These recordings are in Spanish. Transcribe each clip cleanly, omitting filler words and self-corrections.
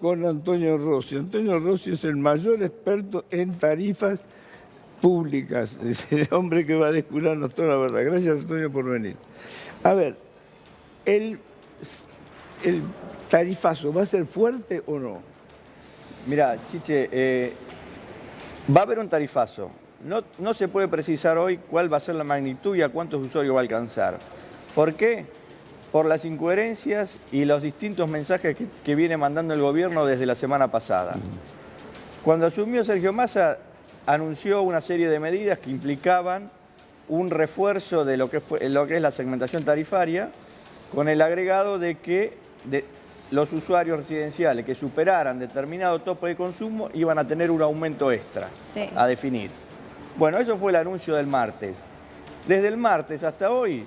con Antonio Rossi. Antonio Rossi es el mayor experto en tarifas públicas. Es el hombre que va a descubrirnos toda la verdad. Gracias, Antonio, por venir. A ver, el tarifazo, ¿va a ser fuerte o no? Mirá, Chiche, va a haber un tarifazo. No se puede precisar hoy cuál va a ser la magnitud y a cuántos usuarios va a alcanzar. ¿Por qué? Por las incoherencias y los distintos mensajes que viene mandando el gobierno desde la semana pasada. Cuando asumió Sergio Massa, anunció una serie de medidas que implicaban un refuerzo de lo que es la segmentación tarifaria, con el agregado de que los usuarios residenciales que superaran determinado tope de consumo iban a tener un aumento extra a definir. Bueno, eso fue el anuncio del martes. Desde el martes hasta hoy,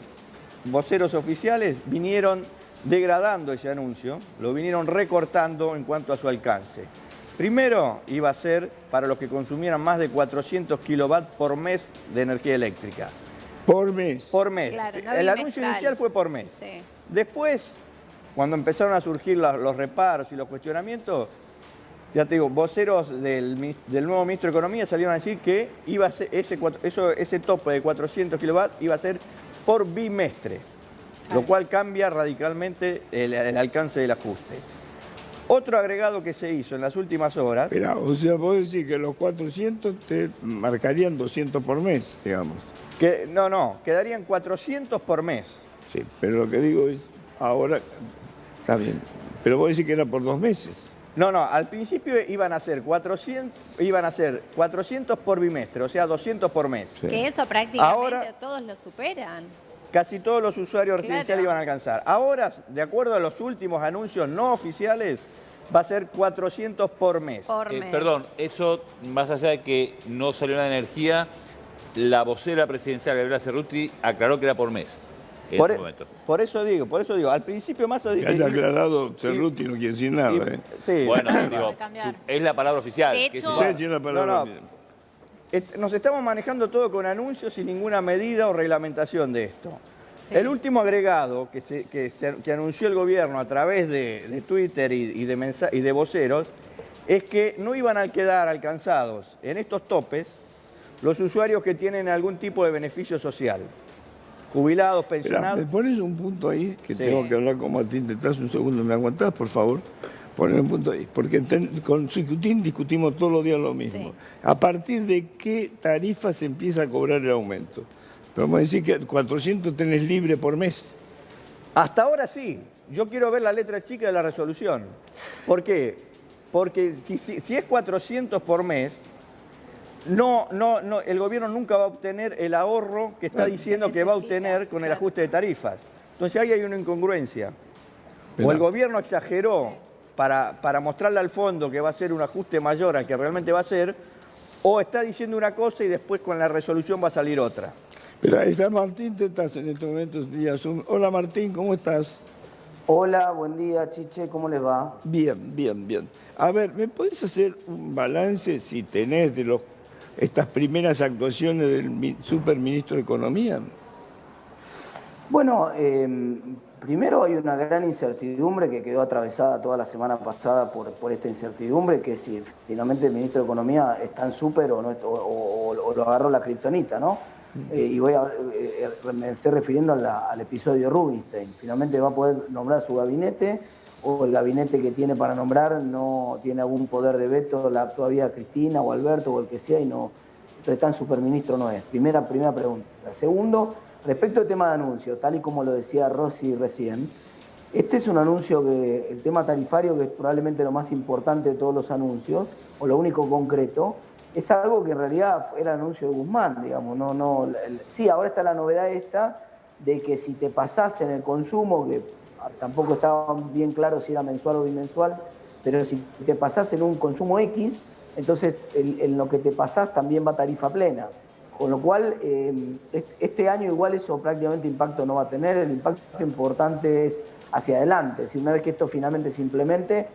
voceros oficiales vinieron degradando ese anuncio, lo vinieron recortando en cuanto a su alcance. Primero iba a ser para los que consumieran más de 400 kilovatios por mes de energía eléctrica. ¿Por mes? Por mes. Claro, no el anuncio inicial fue por mes. Sí. Después, cuando empezaron a surgir los reparos y los cuestionamientos, ya te digo, voceros del nuevo ministro de Economía salieron a decir que iba a ser ese tope de 400 kilovatios iba a ser por bimestre, lo cual cambia radicalmente el alcance del ajuste. Otro agregado que se hizo en las últimas horas... Espera, o sea, vos decís que los 400 te marcarían 200 por mes, digamos. No, quedarían 400 por mes. Sí, pero lo que digo es, ahora, está bien, pero vos decís que era por 2 meses. No, al principio iban a ser 400 por bimestre, o sea, 200 por mes. Sí. Que eso prácticamente Ahora, todos lo superan. casi todos los usuarios residenciales Claro. iban a alcanzar. Ahora, de acuerdo a los últimos anuncios no oficiales, va a ser 400 por mes. Por mes. Perdón, eso, más allá de que no salió la energía, la vocera presidencial, Gabriela Cerruti, aclaró que era por mes. En este momento. Por eso digo, al principio más... Que haya aclarado Cerruti no quiere decir nada, ¿eh? Sí. Bueno, digo, es la palabra oficial. De que hecho- es igual. Sí, la palabra. Nos estamos manejando todo con anuncios sin ninguna medida o reglamentación de esto. Sí. El último agregado que anunció el gobierno a través de Twitter y de voceros es que no iban a quedar alcanzados en estos topes los usuarios que tienen algún tipo de beneficio social. Jubilados, Esperá, pensionados. ¿me pones un punto ahí? Que Sí. tengo que hablar con Martín detrás un segundo. ¿Me aguantás, por favor? Poner un punto ahí. Porque con Chicutín discutimos todos los días lo mismo. Sí. ¿A partir de qué tarifa se empieza a cobrar el aumento? Pero vamos a decir que 400 tenés libre por mes. Hasta ahora sí. Yo quiero ver la letra chica de la resolución. ¿Por qué? Porque si es 400 por mes, el gobierno nunca va a obtener el ahorro que está diciendo que va a obtener con el ajuste de tarifas. Entonces ahí hay una incongruencia. O el gobierno exageró para mostrarle al fondo que va a ser un ajuste mayor al que realmente va a ser, o está diciendo una cosa y después con la resolución va a salir otra. Pero ahí está Martín Tetaz en estos momentos vía Zoom. Hola Martín, ¿cómo estás? Hola, buen día, Chiche, ¿cómo les va? Bien. A ver, ¿me podés hacer un balance, si tenés, de estas primeras actuaciones del superministro de Economía? Bueno, primero hay una gran incertidumbre que quedó atravesada toda la semana pasada por esta incertidumbre, que si finalmente el ministro de Economía está en súper o lo agarró la kriptonita, ¿no? Y me estoy refiriendo al episodio Rubinstein. Finalmente va a poder nombrar su gabinete, o el gabinete que tiene para nombrar no tiene algún poder de veto, todavía Cristina o Alberto o el que sea, y no, entonces tan superministro no es. Primera pregunta. Segundo, respecto al tema de anuncio, tal y como lo decía Rossi recién, este es un anuncio que, el tema tarifario, que es probablemente lo más importante de todos los anuncios, o lo único concreto, es algo que en realidad era el anuncio de Guzmán, digamos. Sí, ahora está la novedad esta de que si te pasás en el consumo, que tampoco estaba bien claro si era mensual o bimensual, pero si te pasás en un consumo X, entonces en lo que te pasás también va tarifa plena. Con lo cual, este año igual eso prácticamente impacto no va a tener. El impacto importante es hacia adelante. Si una vez que esto finalmente se implemente,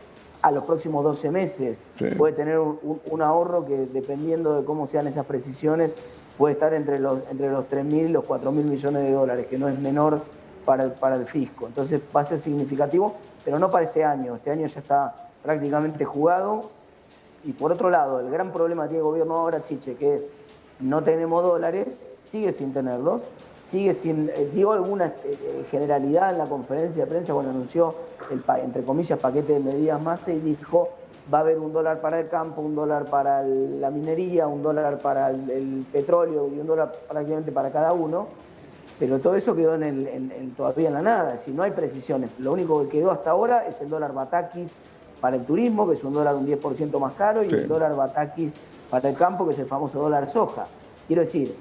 a los próximos 12 meses Sí. puede tener un ahorro que, dependiendo de cómo sean esas precisiones, puede estar entre los 3.000 y los 4.000 millones de dólares, que no es menor para el fisco. Entonces va a ser significativo, pero no para este año. Este año ya está prácticamente jugado. Y por otro lado, el gran problema que tiene el gobierno ahora, Chiche, que es no tenemos dólares, sigue sin tenerlos, sigue sin, dio alguna generalidad en la conferencia de prensa cuando anunció el, entre comillas, paquete de medidas más y dijo va a haber $1 para el campo, $1 para la minería, $1 para el petróleo y $1 prácticamente para cada uno, pero todo eso quedó todavía en la nada, es decir, no hay precisiones. Lo único que quedó hasta ahora es el dólar Batakis para el turismo, que es un dólar un 10% más caro, y el dólar Batakis para el campo, que es el famoso dólar soja. Quiero decir,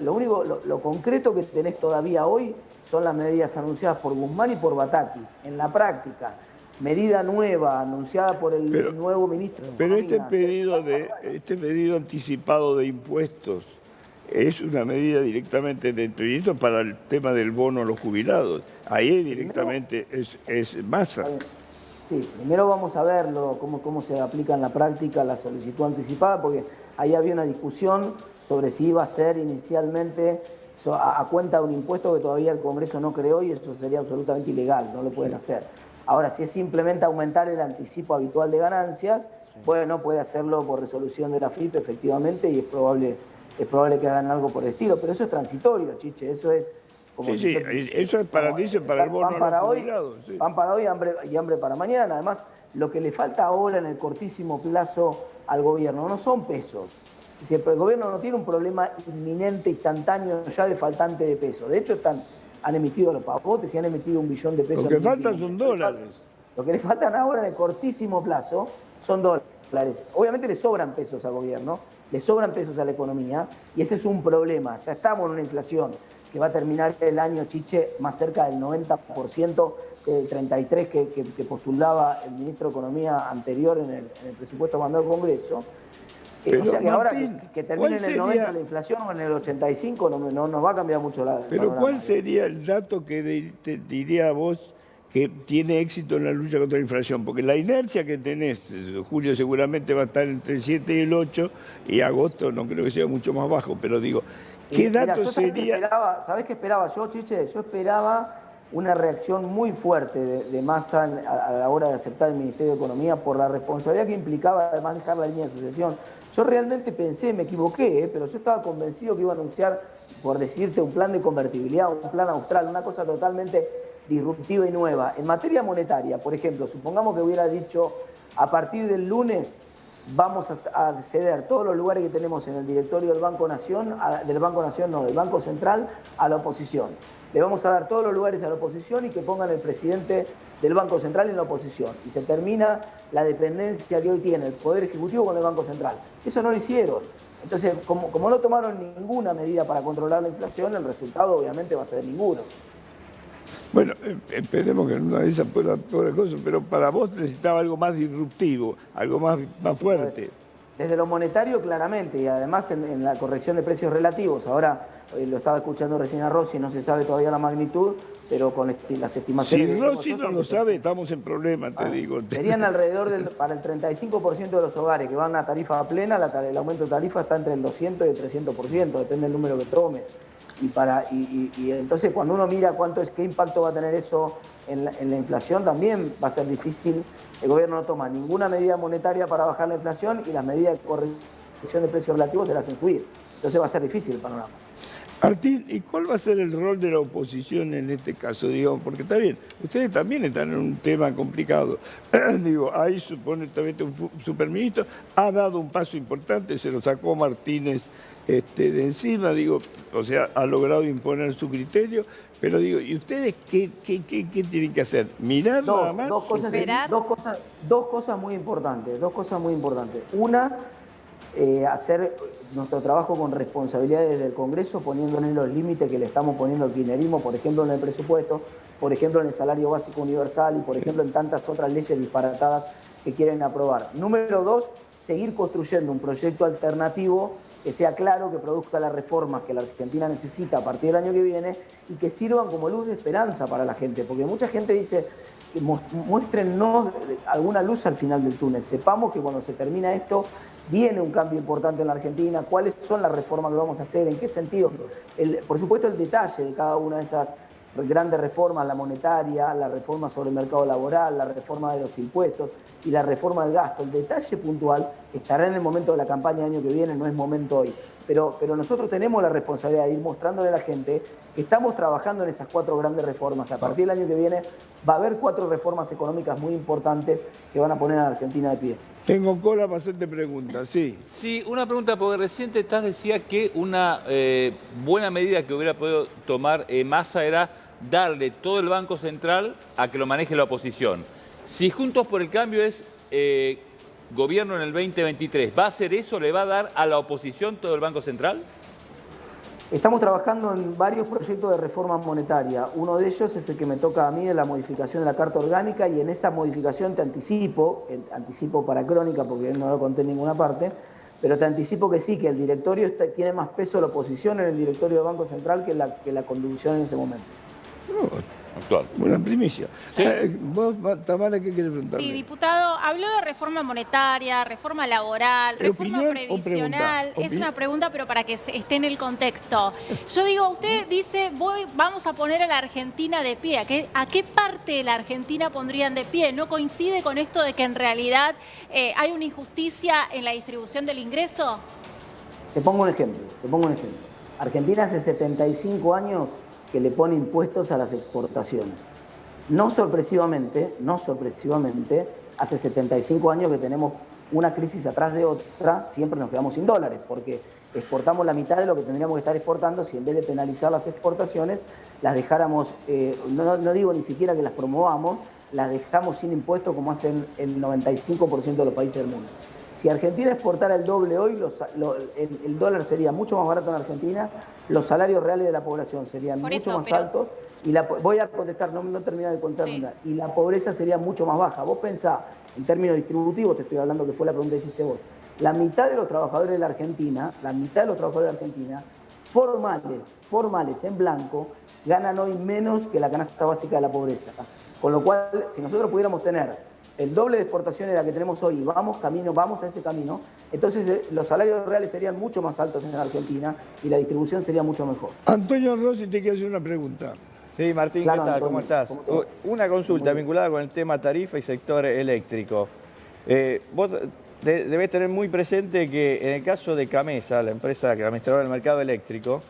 lo concreto que tenés todavía hoy son las medidas anunciadas por Guzmán y por Batakis. En la práctica, medida nueva anunciada por el nuevo ministro. Pero este pedido anticipado de impuestos es una medida directamente del ministro para el tema del bono a los jubilados. Ahí directamente es masa. Sí, primero vamos a verlo, cómo se aplica en la práctica la solicitud anticipada, porque ahí había una discusión sobre si iba a ser inicialmente a cuenta de un impuesto que todavía el Congreso no creó y eso sería absolutamente ilegal, no lo pueden hacer. Ahora, si es simplemente aumentar el anticipo habitual de ganancias, bueno, puede hacerlo por resolución de la FIP, efectivamente, y es probable que hagan algo por el estilo, pero eso es transitorio, Chiche, eso es... eso es para el bono pan para a los hoy, jubilados. Sí. Pan para hoy y hambre para mañana. Además, lo que le falta ahora en el cortísimo plazo al gobierno no son pesos. Es decir, el gobierno no tiene un problema inminente, instantáneo, ya de faltante de peso. De hecho, han emitido los pavotes y han emitido $1 billón de pesos. Lo que faltan son dólares. Lo que le faltan ahora en el cortísimo plazo son dólares. Obviamente le sobran pesos al gobierno, le sobran pesos a la economía, y ese es un problema. Ya estamos en una inflación que va a terminar el año, Chiche, más cerca del 90%, del 33% que postulaba el ministro de Economía anterior en el presupuesto mandado al Congreso. Pero, o sea que Martín, ahora que termine en el 90% la inflación o en el 85% no nos va a cambiar mucho la... Pero ¿cuál sería el dato que te diría a vos que tiene éxito en la lucha contra la inflación? Porque la inercia que tenés, julio seguramente va a estar entre el 7 y el 8, y agosto no creo que sea mucho más bajo, pero digo, ¿qué dato sería? ¿Sabés qué esperaba yo, Chiche? Yo esperaba una reacción muy fuerte de Massa a la hora de aceptar el Ministerio de Economía por la responsabilidad que implicaba de manejar la línea de sucesión. Yo realmente pensé, me equivoqué, pero yo estaba convencido que iba a anunciar, por decirte, un plan de convertibilidad, un plan austral, una cosa totalmente disruptiva y nueva. En materia monetaria, por ejemplo, supongamos que hubiera dicho, a partir del lunes vamos a ceder todos los lugares que tenemos en el directorio del Banco del Banco Central a la oposición. Le vamos a dar todos los lugares a la oposición y que pongan el presidente del Banco Central en la oposición. Y se termina la dependencia que hoy tiene el Poder Ejecutivo con el Banco Central. Eso no lo hicieron. Entonces, como no tomaron ninguna medida para controlar la inflación, el resultado obviamente va a ser ninguno. Bueno, esperemos que una de esas pueda cosa, pero para vos necesitaba algo más disruptivo, algo más fuerte. Desde lo monetario, claramente, y además en la corrección de precios relativos. Ahora lo estaba escuchando recién a Rossi, no se sabe todavía la magnitud, pero con las estimaciones... Si Rossi no lo sabe, estamos en problemas, te digo. Serían alrededor para el 35% de los hogares que van a tarifa plena, el aumento de tarifa está entre el 200 y el 300%, depende del número que tome. Y entonces cuando uno mira qué impacto va a tener eso en la inflación, también va a ser difícil. El gobierno no toma ninguna medida monetaria para bajar la inflación y las medidas de corrección de precios relativos te las hacen subir. Entonces va a ser difícil el panorama. Martín, ¿y cuál va a ser el rol de la oposición en este caso? Digamos, porque está bien, ustedes también están en un tema complicado. Digo, ahí supuestamente un superministro ha dado un paso importante, se lo sacó Martínez de encima, digo, o sea, ha logrado imponer su criterio, pero digo, ¿y ustedes qué tienen que hacer? ¿Mirar nada más? Dos cosas muy importantes, Una, hacer nuestro trabajo con responsabilidad desde el Congreso, poniéndole los límites que le estamos poniendo al kirchnerismo, por ejemplo en el presupuesto, por ejemplo en el salario básico universal y por ejemplo en tantas otras leyes disparatadas que quieren aprobar. Número dos, seguir construyendo un proyecto alternativo que sea claro, que produzca las reformas que la Argentina necesita a partir del año que viene y que sirvan como luz de esperanza para la gente, porque mucha gente dice, muéstrennos alguna luz al final del túnel, sepamos que cuando se termina esto viene un cambio importante en la Argentina, cuáles son las reformas que vamos a hacer, en qué sentido. Por supuesto el detalle de cada una de esas grandes reformas, la monetaria, la reforma sobre el mercado laboral, la reforma de los impuestos, y la reforma del gasto. El detalle puntual estará en el momento de la campaña del año que viene, no es momento hoy. Pero nosotros tenemos la responsabilidad de ir mostrándole a la gente que estamos trabajando en esas 4 grandes reformas, que a partir del año que viene va a haber 4 reformas económicas muy importantes que van a poner a la Argentina de pie. Tengo cola para hacerte preguntas, sí. Sí, una pregunta, porque recién Taz decía que una buena medida que hubiera podido tomar Massa era darle todo el Banco Central a que lo maneje la oposición. Si Juntos por el Cambio es gobierno en el 2023, ¿va a hacer eso? ¿Le va a dar a la oposición todo el Banco Central? Estamos trabajando en varios proyectos de reforma monetaria. Uno de ellos es el que me toca a mí, de la modificación de la Carta Orgánica, y en esa modificación te anticipo para crónica porque no lo conté en ninguna parte, pero te anticipo que sí, que el directorio tiene más peso la oposición en el directorio del Banco Central que la conducción en ese momento. Actual. Buena primicia. Sí. Vos, Tamara, ¿qué querés preguntarle? Sí, diputado, habló de reforma monetaria, reforma laboral, reforma ¿Opinión o previsional. pregunta? Es una pregunta, pero para que esté en el contexto. Yo digo, usted dice, vamos a poner a la Argentina de pie. ¿A qué parte de la Argentina pondrían de pie? ¿No coincide con esto de que en realidad hay una injusticia en la distribución del ingreso? Te pongo un ejemplo. Argentina hace 75 años que le pone impuestos a las exportaciones. No sorpresivamente, hace 75 años que tenemos una crisis atrás de otra, siempre nos quedamos sin dólares, porque exportamos la mitad de lo que tendríamos que estar exportando si en vez de penalizar las exportaciones, las dejáramos, no digo ni siquiera que las promovamos, las dejamos sin impuestos como hacen el 95% de los países del mundo. Si Argentina exportara el doble hoy, el dólar sería mucho más barato en Argentina, los salarios reales de la población serían mucho más altos, y voy a contestar, no terminar de contar, sí. Y la pobreza sería mucho más baja. Vos pensá, en términos distributivos, te estoy hablando que fue la pregunta que hiciste vos, la mitad de los trabajadores de la Argentina, formales en blanco, ganan hoy menos que la canasta básica de la pobreza. Con lo cual, si nosotros pudiéramos tener el doble de exportación de la que tenemos hoy y vamos a ese camino, entonces los salarios reales serían mucho más altos en Argentina y la distribución sería mucho mejor. Antonio Rossi te quiere hacer una pregunta. Sí, Martín, claro, ¿qué tal? Antonio, ¿Cómo estás? Una consulta vinculada con el tema tarifa y sector eléctrico. Vos debés tener muy presente que en el caso de Camesa, la empresa administradora del mercado eléctrico,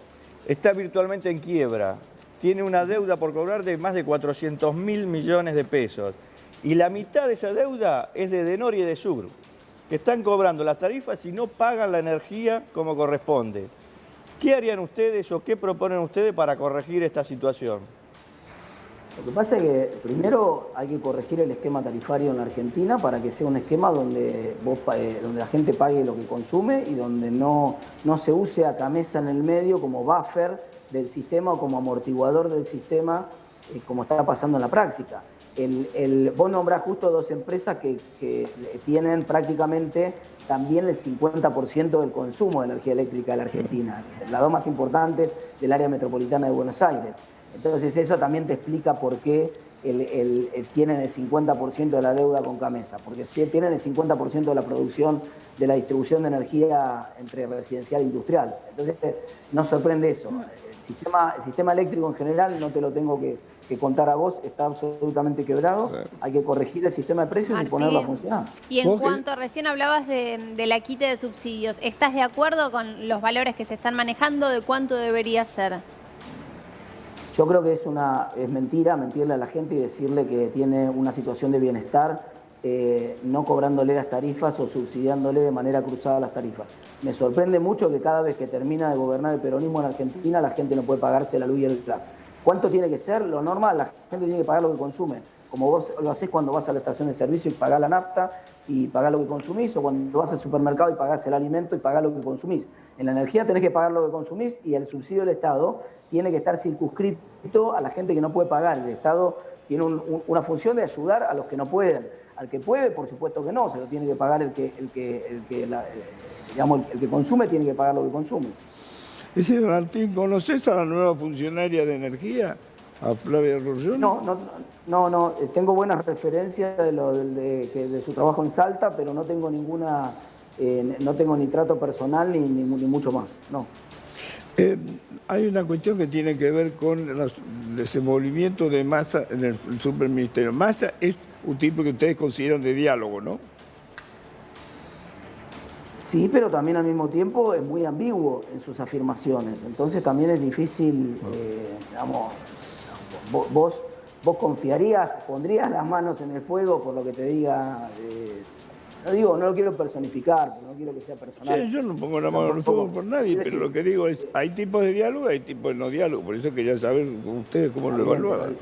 está virtualmente en quiebra. Tiene una deuda por cobrar de más de 400.000 millones de pesos. Y la mitad de esa deuda es de Denor y de Sur, que están cobrando las tarifas y no pagan la energía como corresponde. ¿Qué harían ustedes o qué proponen ustedes para corregir esta situación? Lo que pasa es que primero hay que corregir el esquema tarifario en la Argentina para que sea un esquema donde la gente pague lo que consume y donde no se use a Camesa en el medio como buffer del sistema o como amortiguador del sistema, como está pasando en la práctica. Vos nombrás justo 2 empresas que tienen prácticamente también el 50% del consumo de energía eléctrica de la Argentina, las 2 más importantes del área metropolitana de Buenos Aires. Entonces eso también te explica por qué tienen el 50% de la deuda con Camesa, porque si tienen el 50% de la producción, de la distribución de energía entre residencial e industrial. Entonces nos sorprende eso. El sistema eléctrico en general, no te lo tengo que contar a vos, está absolutamente quebrado. Sí. Hay que corregir el sistema de precios, Martín, y ponerlo a funcionar. Y en cuanto recién hablabas de la quita de subsidios, ¿estás de acuerdo con los valores que se están manejando? ¿De cuánto debería ser? Yo creo que es mentirle a la gente y decirle que tiene una situación de bienestar, no cobrándole las tarifas o subsidiándole de manera cruzada las tarifas. Me sorprende mucho que cada vez que termina de gobernar el peronismo en Argentina, la gente no puede pagarse la luz y el gas. ¿Cuánto tiene que ser? Lo normal, la gente tiene que pagar lo que consume. Como vos lo hacés cuando vas a la estación de servicio y pagás la nafta y pagás lo que consumís, o cuando vas al supermercado y pagás el alimento y pagás lo que consumís. En la energía tenés que pagar lo que consumís y el subsidio del Estado tiene que estar circunscrito a la gente que no puede pagar. El Estado tiene una función de ayudar a los que no pueden. Al que puede, por supuesto que no, se lo tiene que pagar el que consume, tiene que pagar lo que consume. Dice Martín, ¿conoces a la nueva funcionaria de energía, a Flavia Rollón? No, tengo buenas referencias de su trabajo en Salta, pero no tengo no tengo ni trato personal ni mucho más, no. hay una cuestión que tiene que ver con el desenvolvimiento de Massa en el superministerio. Massa es un tipo que ustedes consideran de diálogo, ¿no? Sí, pero también al mismo tiempo es muy ambiguo en sus afirmaciones. Entonces también es difícil, digamos, vos confiarías, pondrías las manos en el fuego por lo que te diga. No lo quiero personificar, porque no quiero que sea personal. Sí, yo no pongo la mano en el fuego por nadie, pero lo que digo es, hay tipos de diálogo y hay tipos de no diálogo. Por eso quería saber ustedes cómo lo evaluaban.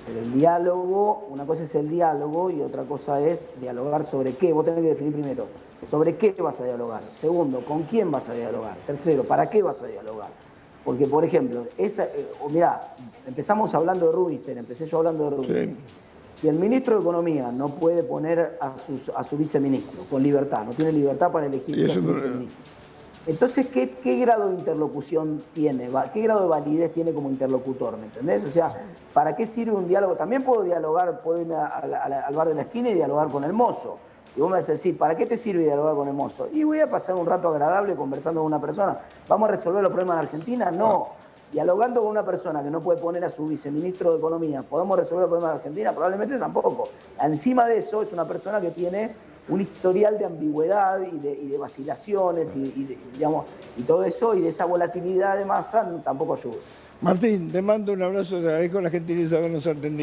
Pero el diálogo, una cosa es el diálogo y otra cosa es dialogar sobre qué. Vos tenés que definir primero, sobre qué vas a dialogar. Segundo, con quién vas a dialogar. Tercero, ¿para qué vas a dialogar? Porque, por ejemplo, mirá, empezamos hablando de Rubinstein, empecé yo hablando de Rubinstein. Sí. Si el ministro de Economía no puede poner a su viceministro con libertad, no tiene libertad para elegir a su viceministro, entonces, ¿qué grado de interlocución tiene? ¿Qué grado de validez tiene como interlocutor? ¿Me entendés? O sea, ¿para qué sirve un diálogo? También puedo dialogar, puedo irme al bar de la esquina y dialogar con el mozo. Y vos me vas a decir, ¿para qué te sirve dialogar con el mozo? Y voy a pasar un rato agradable conversando con una persona. ¿Vamos a resolver los problemas de Argentina? No. Dialogando con una persona que no puede poner a su viceministro de Economía, ¿podemos resolver los problemas de Argentina? Probablemente tampoco. Encima de eso, es una persona que tiene un historial de ambigüedad y de vacilaciones y todo eso, y de esa volatilidad de Massa tampoco ayuda. Martín, te mando un abrazo, te agradezco la gentileza de habernos atendido.